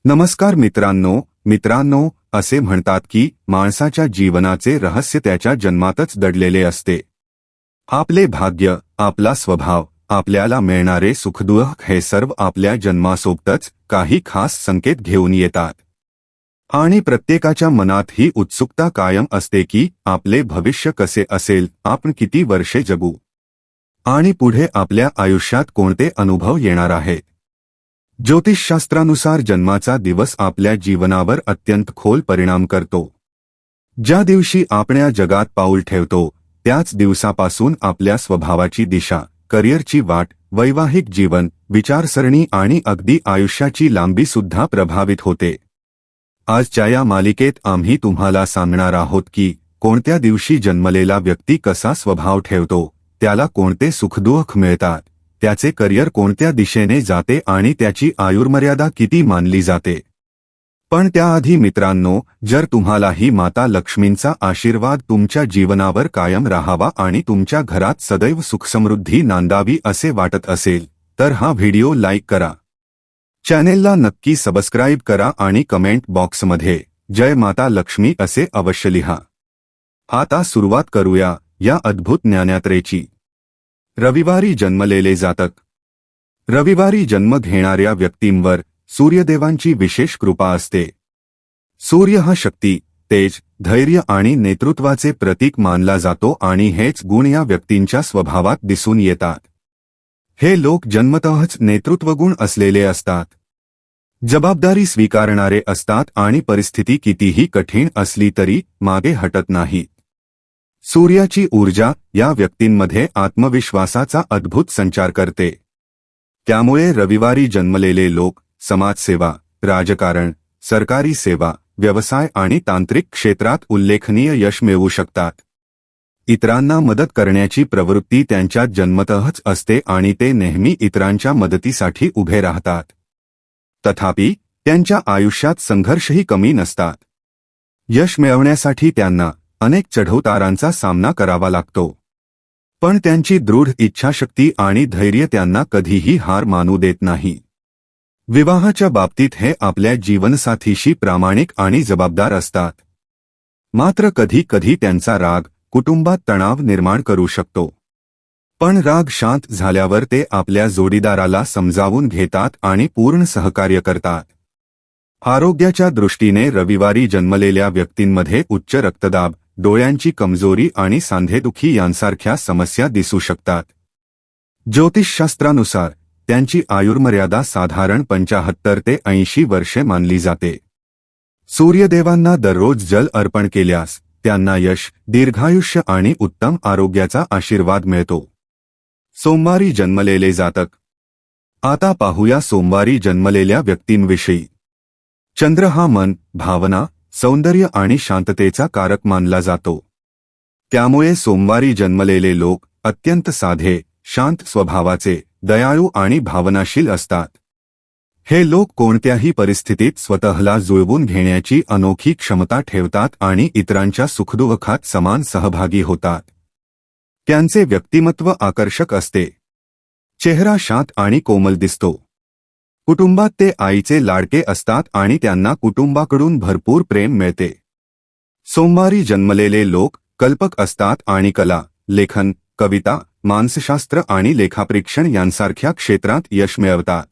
नमस्कार मित्रांनो, असे म्हणतात की माणसाच्या जीवनाचे रहस्य त्याच्या जन्मातच दडलेले असते. आपले भाग्य, आपला स्वभाव, आपल्याला मिळणारे सुखदुःख हे सर्व आपल्या जन्मासोबतच काही खास संकेत घेऊन येतात. आणि प्रत्येकाच्या मनात ही उत्सुकता कायम असते की आपले भविष्य कसे असेल, आपण किती वर्षे जगू आणि पुढे आपल्या आयुष्यात कोणते अनुभव येणार आहेत. ज्योतिषशास्त्रानुसार जन्माचा दिवस आपल्या जीवनावर अत्यंत खोल परिणाम करतो. ज्या दिवशी आपण या जगात पाऊल ठेवतो त्याच दिवसापासून आपल्या स्वभावाची दिशा, करिअरची वाट, वैवाहिक जीवन, विचारसरणी आणि अगदी आयुष्याची लांबी सुद्धा प्रभावित होते. आजच्या या मालिकेत आम्ही तुम्हाला सांगणार आहोत की कोणत्या दिवशी जन्मलेला व्यक्ती कसा स्वभाव ठेवतो, त्याला कोणते सुखदुःख मिळतात, त्याचे करिअर कोणत्या दिशेने जाते आणि त्याची आयुर्मर्यादा किती मानली जाते. पण त्याआधी मित्रांनो, जर तुम्हालाही माता लक्ष्मींचा आशीर्वाद तुमच्या जीवनावर कायम राहावा आणि तुमच्या घरात सदैव सुखसमृद्धी नांदावी असे वाटत असेल तर हा व्हिडिओ लाईक करा, चॅनेलला नक्की सबस्क्राईब करा आणि कमेंट बॉक्समध्ये जय माता लक्ष्मी असे अवश्य लिहा. आता सुरुवात करूया या अद्भुत ज्ञानयात्रेची. रविवारी जन्मलेले जातक. रविवारी जन्म घेणाऱ्या व्यक्तींवर सूर्यदेवांची विशेष कृपा असते. सूर्य हा शक्ती, तेज, धैर्य आणि नेतृत्वाचे प्रतीक मानला जातो आणि हेच गुण या व्यक्तींच्या स्वभावात दिसून येतात. हे लोक जन्मतःच नेतृत्वगुण असलेले असतात. जबाबदारी स्वीकारणारे असतात आणि परिस्थिती कितीही कठीण असली तरी मागे हटत नाहीत. सूर्याची ऊर्जा या व्यक्तींमध्ये आत्मविश्वासाचा अद्भुत संचार करते. त्यामुळे रविवारी जन्मलेले लोक समाजसेवा, राजकारण, सरकारी सेवा, व्यवसाय आणि तांत्रिक क्षेत्रात उल्लेखनीय यश मिळवू शकतात. इतरांना मदत करण्याची प्रवृत्ती त्यांच्यात जन्मतःच असते आणि ते नेहमी इतरांच्या मदतीसाठी उभे राहतात. तथापि त्यांच्या आयुष्यात संघर्षही कमी नसतात. यश मिळवण्यासाठी त्यांना अनेक चढउतारांचा सामना करावा लागतो. पण त्यांची दृढ इच्छाशक्ती आणि धैर्य त्यांना कधीही हार मानू देत नाही. विवाहाच्या बाबतीत हे आपल्या जीवनसाथीशी प्रामाणिक आणि जबाबदार असतात. मात्र कधी कधी त्यांचा राग कुटुंबात तणाव निर्माण करू शकतो. पण राग शांत झाल्यावर ते आपल्या जोडीदाराला समजावून घेतात आणि पूर्ण सहकार्य करतात. आरोग्याच्या दृष्टीने रविवारी जन्मलेल्या व्यक्तींमध्ये उच्च रक्तदाब, डोळ्यांची कमजोरी आणि सांधेदुखी यांसारख्या समस्या दिसू शकतात. ज्योतिषशास्त्रानुसार त्यांची आयुर्मर्यादा साधारण 75 ते 80 वर्षे मानली जाते. सूर्यदेवांना दररोज जल अर्पण केल्यास त्यांना यश, दीर्घायुष्य आणि उत्तम आरोग्याचा आशीर्वाद मिळतो. सोमवारी जन्मलेले जातक. आता पाहूया सोमवारी जन्मलेल्या व्यक्तींविषयी. चंद्र हा मन, भावना, सौंदर्य आणि शांततेचा कारक मानला जातो. त्यामुळे सोमवारी जन्मलेले लोक अत्यंत साधे, शांत स्वभावाचे, दयाळू आणि भावनाशील असतात. हे लोक कोणत्याही परिस्थितीत स्वतःला जुळवून घेण्याची अनोखी क्षमता ठेवतात आणि इतरांच्या सुखदुःखात समान सहभागी होतात. त्यांचे व्यक्तिमत्व आकर्षक असते. चेहरा शांत आणि कोमल दिसतो. कुटुंबात ते आईचे लाडके असतात आणि त्यांना कुटुंबाकडून भरपूर प्रेम मिळते. सोमवारी जन्मलेले लोक कल्पक असतात आणि कला, लेखन, कविता, मानसशास्त्र आणि लेखापरीक्षण यांसारख्या क्षेत्रात यश मिळवतात.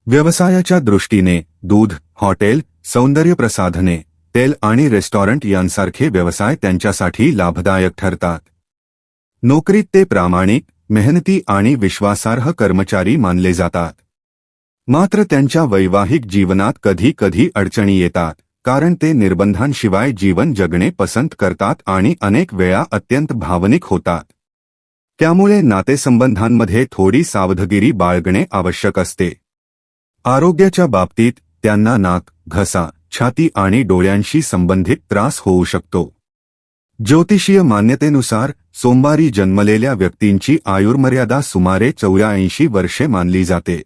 व्यवसायाच्या दृष्टीने दूध, हॉटेल, सौंदर्यप्रसाधने, तेल आणि रेस्टॉरंट यांसारखे व्यवसाय त्यांच्यासाठी लाभदायक ठरतात. नोकरीत ते प्रामाणिक, मेहनती आणि विश्वासार्ह कर्मचारी मानले जातात. मात्र त्यांच्या वैवाहिक जीवनात कधी कधी अडचणी येतात, कारण ते निर्बंधांशिवाय जीवन जगणे पसंत करतात आणि अनेक वेळा अत्यंत भावनिक होतात. त्यामुळे नातेसंबंधांमध्ये थोडी सावधगिरी बाळगणे आवश्यक असते. आरोग्याच्या बाबतीत त्यांना नाक, घसा, छाती आणि डोळ्यांशी संबंधित त्रास होऊ शकतो. ज्योतिषीय मान्यतेनुसार सोमवारी जन्मलेल्या व्यक्तींची आयुर्मर्यादा सुमारे 84 वर्षे मानली जाते.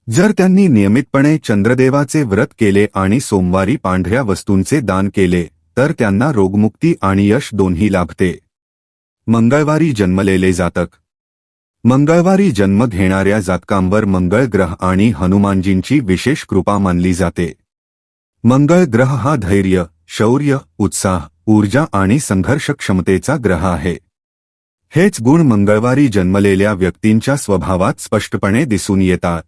जर त्यांनी नियमितपणे चंद्रदेवाचे व्रत केले आणि सोमवारी पांढऱ्या वस्तूंचे दान केले तर त्यांना रोगमुक्ती आणि यश दोन्ही लाभते. मंगळवारी जन्मलेले जातक. मंगळवारी जन्म घेणाऱ्या जातकांवर मंगळ ग्रह आणि हनुमानजींची विशेष कृपा मानली जाते. मंगळ ग्रह हा धैर्य, शौर्य, उत्साह, ऊर्जा आणि संघर्ष क्षमतेचा ग्रह आहे. हेच गुण मंगळवारी जन्मलेल्या व्यक्तींच्या स्वभावात स्पष्टपणे दिसून येतात.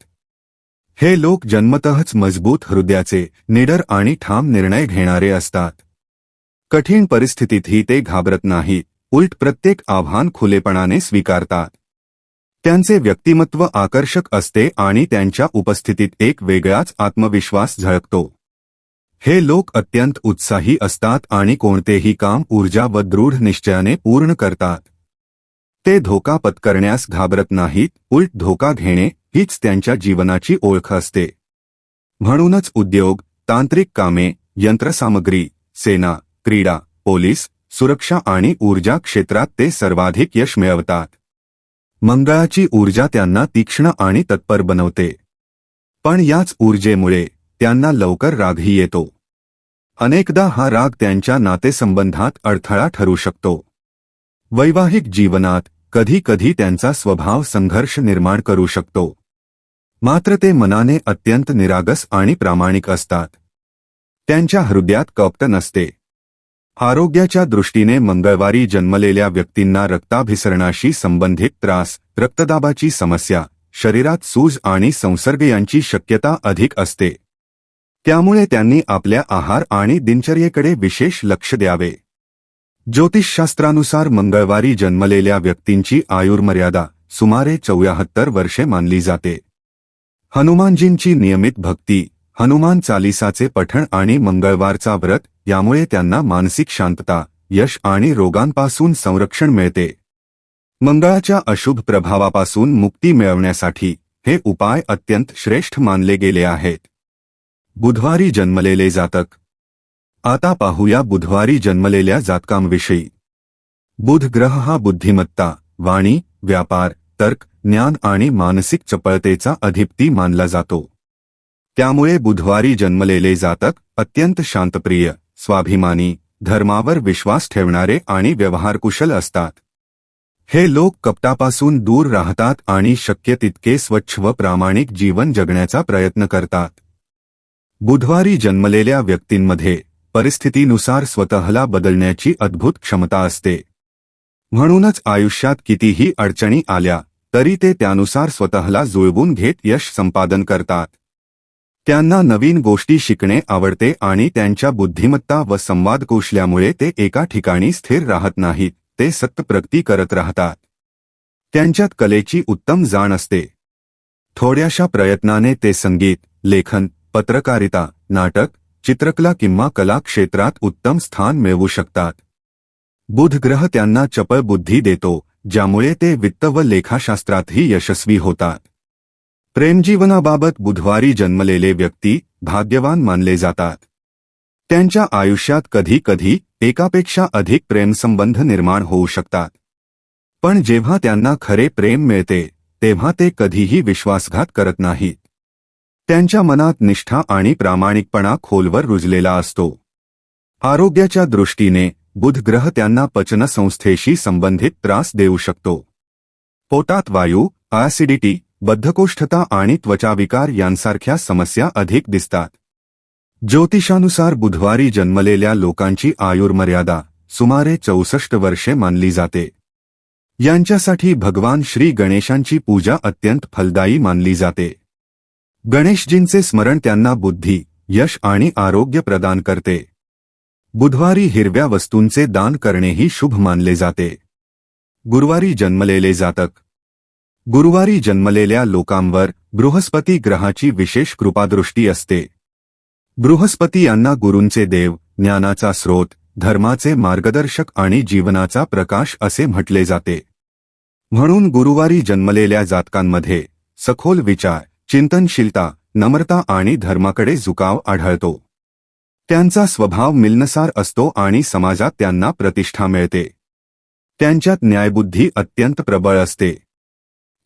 हे लोक जन्मतःच मजबूत हृदयाचे, निडर आणि ठाम निर्णय घेणारे असतात. कठीण परिस्थितीतही ते घाबरत नाहीत, उलट प्रत्येक आव्हान खुलेपणाने स्वीकारतात. त्यांचे व्यक्तिमत्व आकर्षक असते आणि त्यांच्या उपस्थितीत एक वेगळाच आत्मविश्वास झळकतो. हे लोक अत्यंत उत्साही असतात आणि कोणतेही काम ऊर्जा व दृढ निश्चयाने पूर्ण करतात. ते धोका पत्करण्यास घाबरत नाहीत, उलट धोका घेणे हीच त्यांच्या जीवनाची ओळख असते. म्हणूनच उद्योग, तांत्रिक कामे, यंत्रसामग्री, सेना, क्रीडा, पोलीस, सुरक्षा आणि ऊर्जा क्षेत्रात ते सर्वाधिक यश मिळवतात. मंगळाची ऊर्जा त्यांना तीक्ष्ण आणि तत्पर बनवते. पण याच ऊर्जेमुळे त्यांना लवकर रागही येतो. अनेकदा हा राग त्यांच्या नातेसंबंधात अडथळा ठरू शकतो. वैवाहिक जीवनात कधी कधी त्यांचा स्वभाव संघर्ष निर्माण करू शकतो. मात्र ते मनाने अत्यंत निरागस आणि प्रामाणिक असतात. त्यांच्या हृदयात कपट नसते. आरोग्याच्या दृष्टीने मंगळवारी जन्मलेल्या व्यक्तींना रक्ताभिसरणाशी संबंधित त्रास, रक्तदाबाची समस्या, शरीरात सूज आणि संसर्ग यांची शक्यता अधिक असते. त्यामुळे त्यांनी आपल्या आहार आणि दिनचर्येकडे विशेष लक्ष द्यावे. ज्योतिषशास्त्रानुसार मंगळवारी जन्मलेल्या व्यक्तींची आयुर्मर्यादा सुमारे 74 वर्षे मानली जाते. हनुमानजींची नियमित भक्ती, हनुमान चालिसाचे पठण आणि मंगळवारचा व्रत यामुळे त्यांना मानसिक शांतता, यश आणि रोगांपासून संरक्षण मिळते. मंगळाच्या अशुभ प्रभावापासून मुक्ती मिळवण्यासाठी हे उपाय अत्यंत श्रेष्ठ मानले गेले आहेत. बुधवारी जन्मलेले जातक. आता पाहूया बुधवारी जन्मलेल्या जातकांविषयी. बुध ग्रह हा बुद्धिमत्ता, वाणी, व्यापार, तर्क, ज्ञान आणि मानसिक चपळतेचा अधिपती मानला जातो. त्यामुळे बुधवारी जन्मलेले जातक अत्यंत शांतप्रिय, स्वाभिमानी, धर्मावर विश्वास ठेवणारे आणि व्यवहारकुशल असतात. हे लोक कपटापासून दूर राहतात आणि शक्य तितके स्वच्छ व प्रामाणिक जीवन जगण्याचा प्रयत्न करतात. बुधवारी जन्मलेल्या व्यक्तींमध्ये परिस्थितीनुसार स्वतःला बदलण्याची अद्भुत क्षमता असते. म्हणूनच आयुष्यात कितीही अडचणी आल्या तरी ते त्यानुसार स्वतःला जुळवून घेत यश संपादन करतात. त्यांना नवीन गोष्टी शिकणे आवडते आणि त्यांच्या बुद्धिमत्ता व संवाद कौशल्यामुळे ते एका ठिकाणी स्थिर राहत नाहीत, ते सतत प्रगती करत राहतात. त्यांच्यात कलेची उत्तम जाण असते. थोड्याशा प्रयत्नाने ते संगीत, लेखन, पत्रकारिता, नाटक, चित्रकला किंवा कला क्षेत्रात उत्तम स्थान मिळवू शकतात. बुध ग्रह त्यांना चपळ बुद्धी देतो, ज्यामुळे ते वित्त व लेखाशास्त्रातही यशस्वी होतात. प्रेमजीवनाबाबत बुधवारी जन्मलेले व्यक्ती भाग्यवान मानले जातात. त्यांच्या आयुष्यात कधी कधी एकापेक्षा अधिक प्रेमसंबंध निर्माण होऊ शकतात. पण जेव्हा त्यांना खरे प्रेम मिळते तेव्हा ते कधीही विश्वासघात करत नाहीत. त्यांच्या मनात निष्ठा आणि प्रामाणिकपणा खोलवर रुजलेला असतो. आरोग्याच्या दृष्टीने बुध ग्रह त्यांना पचनसंस्थेशी संबंधित त्रास देऊ शकतो. पोटात वायू, ॲसिडिटी, बद्धकोष्ठता आणि त्वचाविकार यांसारख्या समस्या अधिक दिसतात. ज्योतिषानुसार बुधवारी जन्मलेल्या लोकांची आयुर्मर्यादा सुमारे 64 वर्षे मानली जाते. यांच्यासाठी भगवान श्री गणेशांची पूजा अत्यंत फलदायी मानली जाते. गणेशजींचे स्मरण त्यांना बुद्धी, यश आणि आरोग्य प्रदान करते. बुधवारी हिरव्या वस्तूंचे दान करणेही शुभ मानले जाते. गुरुवारी जन्मलेले जातक. गुरुवारी जन्मलेल्या लोकांवर बृहस्पती ग्रहाची विशेष कृपादृष्टी असते. बृहस्पती यांना गुरूंचे देव, ज्ञानाचा स्रोत, धर्माचे मार्गदर्शक आणि जीवनाचा प्रकाश असे म्हटले जाते. म्हणून गुरुवारी जन्मलेल्या जातकांमध्ये सखोल विचार, चिंतनशीलता, नम्रता आणि धर्माकडे झुकाव आढळतो. त्यांचा स्वभाव मिलनसार असतो आणि समाजात त्यांना प्रतिष्ठा मिळते. त्यांच्यात न्यायबुद्धी अत्यंत प्रबळ असते.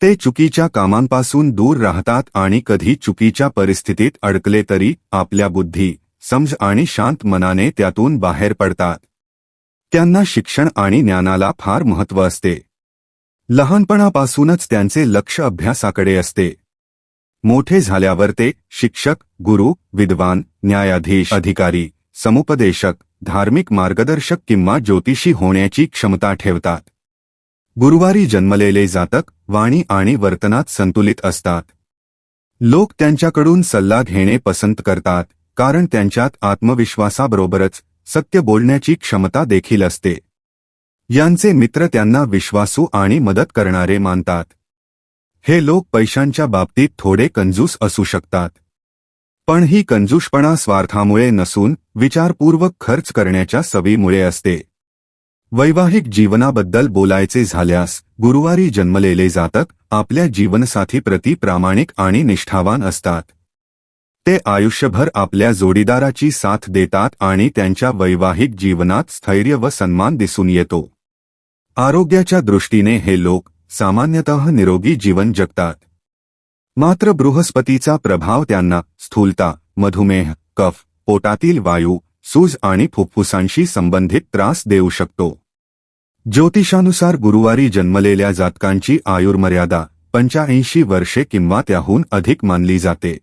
ते चुकीच्या कामांपासून दूर राहतात आणि कधी चुकीच्या परिस्थितीत अडकले तरी आपल्या बुद्धी, समज आणि शांत मनाने त्यातून बाहेर पडतात. त्यांना शिक्षण आणि ज्ञानाला फार महत्त्व असते. लहानपणापासूनच त्यांचे लक्ष अभ्यासाकडे असते. मोठे झाल्यावर ते शिक्षक, गुरु, विद्वान, न्यायाधीश, अधिकारी, समुपदेशक, धार्मिक मार्गदर्शक किंवा ज्योतिषी होण्याची क्षमता ठेवतात. गुरुवारी जन्मलेले जातक वाणी आणि वर्तनात संतुलित असतात. लोक त्यांच्याकडून सल्ला घेणे पसंत करतात, कारण त्यांच्यात आत्मविश्वासाबरोबरच सत्य बोलण्याची क्षमता देखील असते. यांचे मित्र त्यांना विश्वासू आणि मदत करणारे मानतात. हे लोक पैशांच्या बाबतीत थोडे कंजूस असू शकतात. पण ही कंजूसपणा स्वार्थामुळे नसून विचारपूर्वक खर्च करण्याच्या सवयीमुळे असते. वैवाहिक जीवनाबद्दल बोलायचे झाल्यास गुरुवारी जन्मलेले जातक आपल्या जीवनसाथीप्रती प्रामाणिक आणि निष्ठावान असतात. ते आयुष्यभर आपल्या जोडीदाराची साथ देतात आणि त्यांच्या वैवाहिक जीवनात स्थैर्य व सन्मान दिसून येतो. आरोग्याच्या दृष्टीने हे लोक सामान्यतः निरोगी जीवन जगतात. मात्र बृहस्पतीचा प्रभाव त्यांना स्थूलता, मधुमेह, कफ, पोटातील वायू, सूज आणि फुफ्फुसांशी संबंधित त्रास देऊ शकतो. ज्योतिषानुसार गुरुवारी जन्मलेल्या जातकांची आयुर्मर्यादा 85 वर्षे किंवा त्याहून अधिक मानली जाते.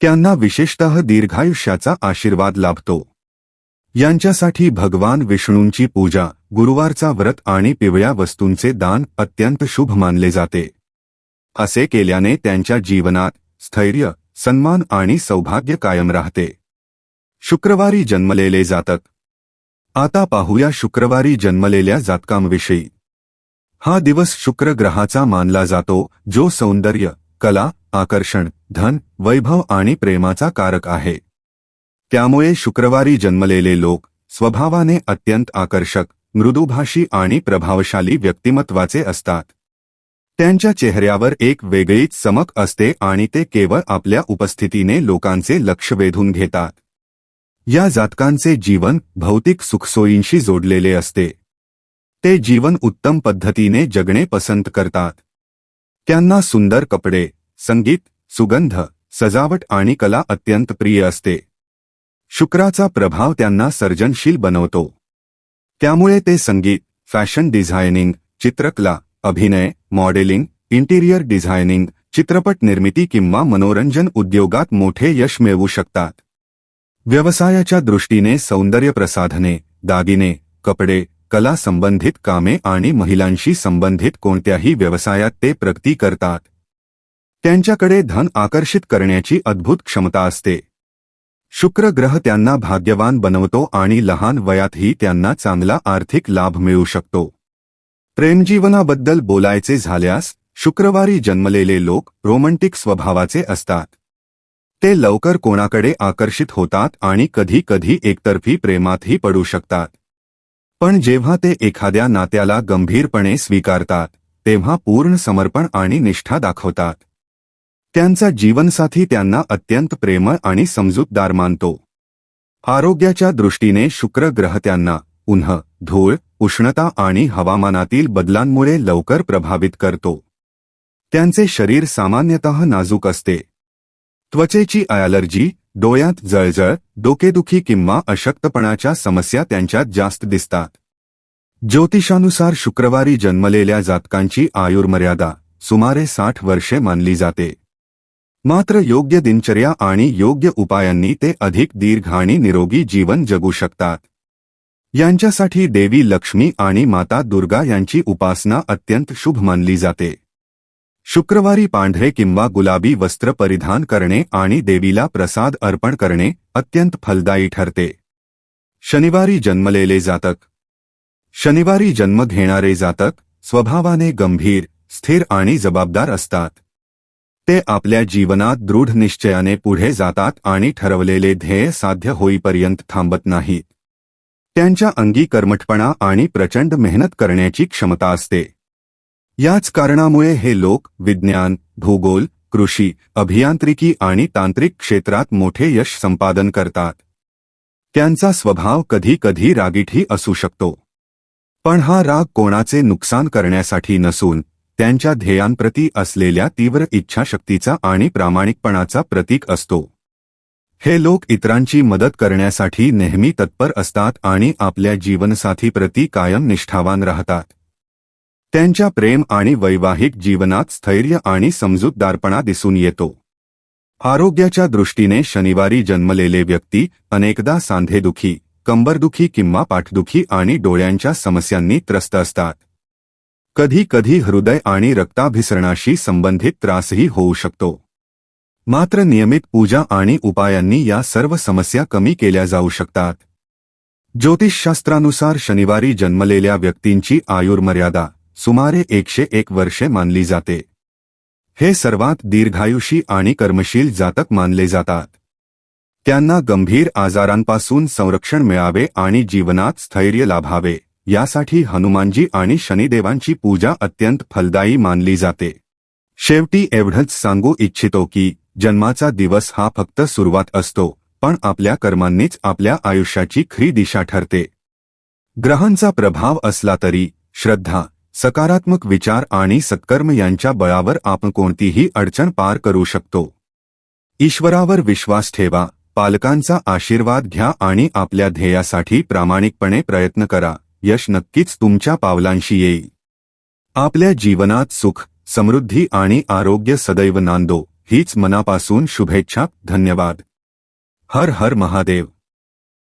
त्यांना विशेषतः दीर्घायुष्याचा आशीर्वाद लाभतो. यांच्यासाठी भगवान विष्णूंची पूजा, गुरुवारचा व्रत आणि पिवळ्या वस्तूंचे दान अत्यंत शुभ मानले जाते. असे केल्याने त्यांच्या जीवनात स्थैर्य, सन्मान आणि सौभाग्य कायम राहते. शुक्रवारी जन्मलेले जातक. आता पाहूया शुक्रवारी जन्मलेल्या जातकांविषयी. हा दिवस शुक्र ग्रहाचा मानला जातो, जो सौंदर्य, कला, आकर्षण, धन, वैभव आणि प्रेमाचा कारक आहे. त्यामुळे शुक्रवारी जन्मलेले लोक स्वभावाने अत्यंत आकर्षक, मृदुभाषी आणि प्रभावशाली व्यक्तिमत्वाचे असतात. त्यांच्या चेहऱ्यावर एक वेगळीच चमक असते आणि ते केवळ आपल्या उपस्थितीने लोकांचे लक्ष वेधून घेतात. या जातकांचे जीवन भौतिक सुखसोयींशी जोडलेले असते. ते जीवन उत्तम पद्धतीने जगणे पसंत करतात. त्यांना सुंदर कपडे, संगीत, सुगंध, सजावट आणि कला अत्यंत प्रिय असते. शुक्राचा प्रभाव त्यांना सर्जनशील बनवतो. त्यामुळे ते संगीत, फॅशन डिझायनिंग, चित्रकला, अभिनय, मॉडेलिंग, इंटिरियर डिझायनिंग, चित्रपट निर्मिती किंवा मनोरंजन उद्योगात मोठे यश मिळवू शकतात. व्यवसायाच्या दृष्टीने सौंदर्य प्रसाधने, दागिने, कपडे, कला संबंधित कामे आणि महिलांशी संबंधित कोणत्याही व्यवसायात ते प्रगती करतात. त्यांच्याकडे धन आकर्षित करण्याची अद्भुत क्षमता असते. शुक्र ग्रह त्यांना भाग्यवान बनवतो आणि लहान वयातही त्यांना चांगला आर्थिक लाभ मिळू शकतो. प्रेमजीवनाबद्दल बोलायचे झाल्यास शुक्रवारी जन्मलेले लोक रोमँटिक स्वभावाचे असतात. ते लवकर कोणाकडे आकर्षित होतात आणि कधी-कधी एकतर्फी प्रेमातही पडू शकतात. पण जेव्हा ते एखाद्या नात्याला गंभीरपणे स्वीकारतात, तेव्हा पूर्ण समर्पण आणि निष्ठा दाखवतात. त्यांचा जीवनसाथी त्यांना अत्यंत प्रेमळ आणि समजूतदार मानतो. आरोग्याच्या दृष्टीने शुक्र ग्रह त्यांना उन्ह, धूळ, उष्णता आणि हवामानातील बदलांमुळे लवकर प्रभावित करतो. त्यांचे शरीर सामान्यतः नाजूक असते. त्वचेची ॲलर्जी, डोळ्यात जळजळ, डोकेदुखी किंवा अशक्तपणाच्या समस्या त्यांच्यात जास्त दिसतात. ज्योतिषानुसार शुक्रवारी जन्मलेल्या जातकांची आयुर्मर्यादा सुमारे 60 वर्षे मानली जाते. मात्र योग्य दिनचर्या आणि योग्य उपायांनी ते अधिक दीर्घ आणि निरोगी जीवन जगू शकतात. यांच्यासाठी देवी लक्ष्मी आणि माता दुर्गा यांची उपासना अत्यंत शुभ मानली जाते. शुक्रवारी पांढरे किंवा गुलाबी वस्त्र परिधान करणे आणि देवीला प्रसाद अर्पण करणे अत्यंत फलदायी ठरते. शनिवारी जन्मलेले जातक. शनिवारी जन्म घेणारे जातक स्वभावाने गंभीर, स्थिर आणि जबाबदार असतात. ते आपल्या जीवनात दृढ निश्चयाने पुढे जातात आणि ठरवलेले ध्येय साध्य होईपर्यंत थांबत नाहीत. त्यांच्या अंगी कर्मठपणा आणि प्रचंड मेहनत करण्याची क्षमता असते. याच कारणामुळे हे लोक विज्ञान, भूगोल, कृषी, अभियांत्रिकी आणि तांत्रिक क्षेत्रात मोठे यश संपादन करतात. त्यांचा स्वभाव कधी-कधी रागीटही असू शकतो. पण हा राग कोणाचे नुकसान करण्यासाठी नसून त्यांच्या ध्येयांप्रती असलेल्या तीव्र इच्छाशक्तीचा आणि प्रामाणिकपणाचा प्रतीक असतो. हे लोक इतरांची मदत करण्यासाठी नेहमी तत्पर असतात आणि आपल्या जीवनसाथीप्रती कायम निष्ठावान राहतात. त्यांच्या प्रेम आणि वैवाहिक जीवनात स्थैर्य आणि समजूतदारपणा दिसून येतो. आरोग्याच्या दृष्टीने शनिवारी जन्मलेले व्यक्ती अनेकदा सांधेदुखी, कंबरदुखी किंवा पाठदुखी आणि डोळ्यांच्या समस्यांनी त्रस्त असतात. कधी कधी हृदय आणि रक्ताभिसरणाशी संबंधित त्रासही होऊ शकतो. मात्र नियमित पूजा आणि उपायांनी या सर्व समस्या कमी केल्या जाऊ शकतात. ज्योतिषशास्त्रानुसार शनिवारी जन्मलेल्या व्यक्तींची आयुर्मर्यादा सुमारे 101 वर्षे मानली जाते. हे सर्वात दीर्घायुषी आणि कर्मशील जातक मानले जातात. त्यांना गंभीर आजारांपासून संरक्षण मिळावे आणि जीवनात स्थैर्य लाभावे यासाठी हनुमानजी आणि शनिदेवांची पूजा अत्यंत फलदायी मानली जाते. शेवटी एवढंच सांगू इच्छितो की जन्माचा दिवस हा फक्त सुरुवात असतो, पण आपल्या कर्मांनीच आपल्या आयुष्याची खरी दिशा ठरते. ग्रहांचा प्रभाव असला तरी श्रद्धा, सकारात्मक विचार आणि सत्कर्म यांच्या बळावर आपण कोणतीही अडचण पार करू शकतो. ईश्वरावर विश्वास ठेवा, पालकांचा आशीर्वाद घ्या आणि आपल्या ध्येयासाठी प्रामाणिकपणे प्रयत्न करा. यश नक्कीच तुमच्या पावलांशी येईल. आपल्या जीवनात सुख, समृद्धी आणि आरोग्य सदैव नांदो हीच मनापासून शुभेच्छा. धन्यवाद. हर हर महादेव.